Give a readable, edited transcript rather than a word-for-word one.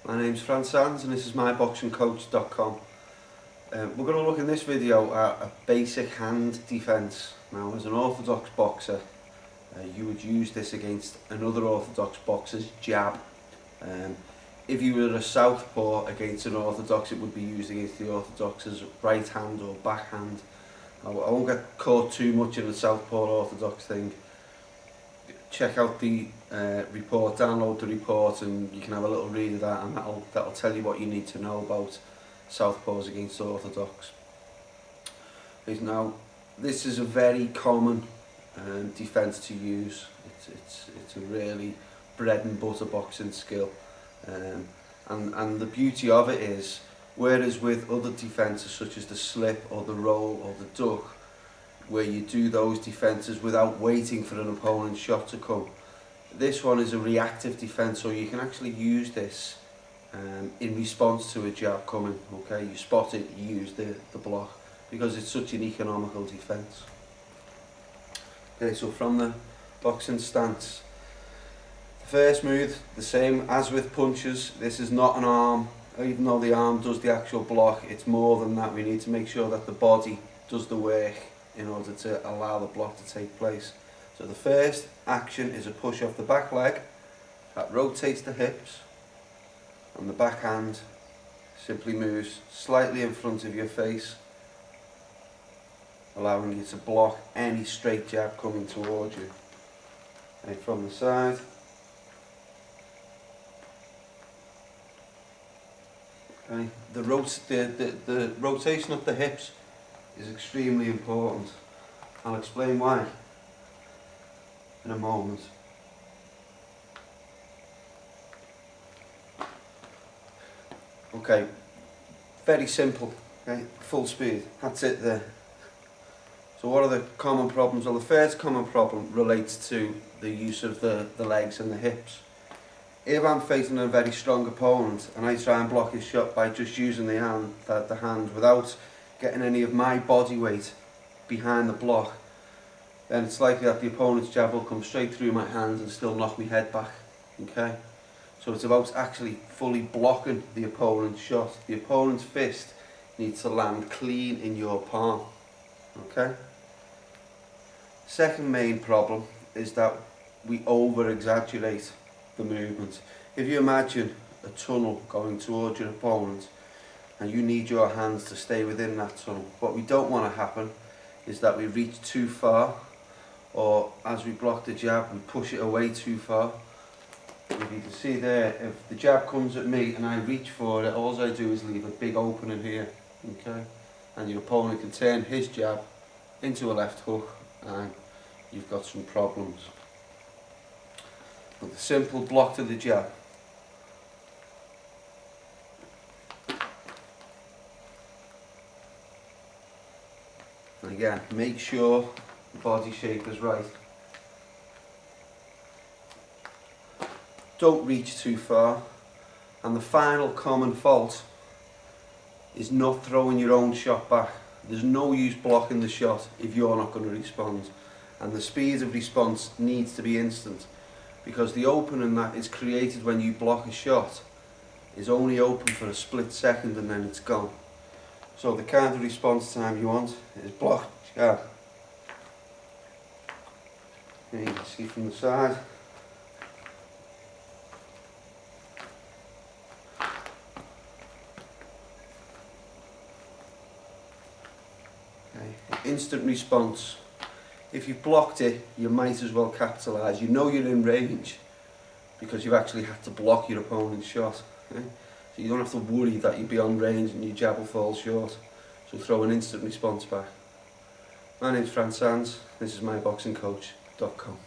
My name's Sands and this is myboxingcoach.com. We're going to look in this video at a basic hand defence. Now, as an orthodox boxer, you would use this against another orthodox boxer's jab. If you were a southpaw against an orthodox, it would be used against the orthodox's right hand or backhand. I won't get caught too much in the southpaw orthodox thing. Check out the report, download the report, and you can have a little read of that, and that'll tell you what you need to know about southpaws against orthodox. Now, this is a very common defence to use. It's a really bread and butter boxing skill, and the beauty of it is, whereas with other defences such as the slip or the roll or the duck, where you do those defences without waiting for an opponent's shot to come, this one is a reactive defence, so you can actually use this in response to a jab coming. Okay, you spot it, you use the block, because it's such an economical defence. Okay, so from the boxing stance, the first move, the same as with punches. This is not an arm, even though the arm does the actual block, it's more than that. We need to make sure that the body does the work in order to allow the block to take place. So the first action is a push off the back leg that rotates the hips, and the backhand simply moves slightly in front of your face, allowing you to block any straight jab coming towards you. And from the side, okay, the rotation of the hips is extremely important. I'll explain why in a moment. Okay, very simple. Okay, full speed. That's it there. So what are the common problems? Well, the first common problem relates to the use of the legs and the hips. If I'm facing a very strong opponent and I try and block his shot by just using the hand without getting any of my body weight behind the block, then it's likely that the opponent's jab will come straight through my hands and still knock my head back. Okay, so it's about actually fully blocking the opponent's shot. The opponent's fist needs to land clean in your palm. Okay. Second main problem is that we over-exaggerate the movement. If you imagine a tunnel going towards your opponent and you need your hands to stay within that tunnel, what we don't want to happen is that we reach too far, or as we block the jab we push it away too far. If you can see there, if the jab comes at me and I reach for it, all I do is leave a big opening here. Okay, and your opponent can turn his jab into a left hook and you've got some problems. But the simple block to the jab, and again, make sure the body shape is right. Don't reach too far. And the final common fault is not throwing your own shot back. There's no use blocking the shot if you're not going to respond. And the speed of response needs to be instant, because the opening that is created when you block a shot is only open for a split second and then it's gone. So the kind of response time you want is block, jab. You can see from the side. Okay. Instant response. If you've blocked it, you might as well capitalise. You know you're in range because you've actually had to block your opponent's shot. Okay? So you don't have to worry that you're beyond range and your jab will fall short. So throw an instant response back. My name's Sands. This is myboxingcoach.com.